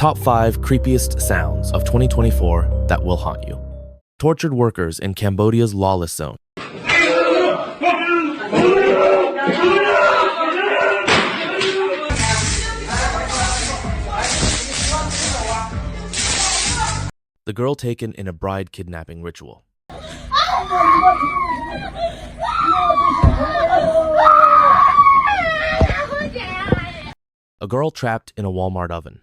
Top 5 creepiest sounds of 2024 that will haunt you. Tortured workers in Cambodia's lawless zone. The girl taken in a bride kidnapping ritual. A girl trapped in a Walmart oven.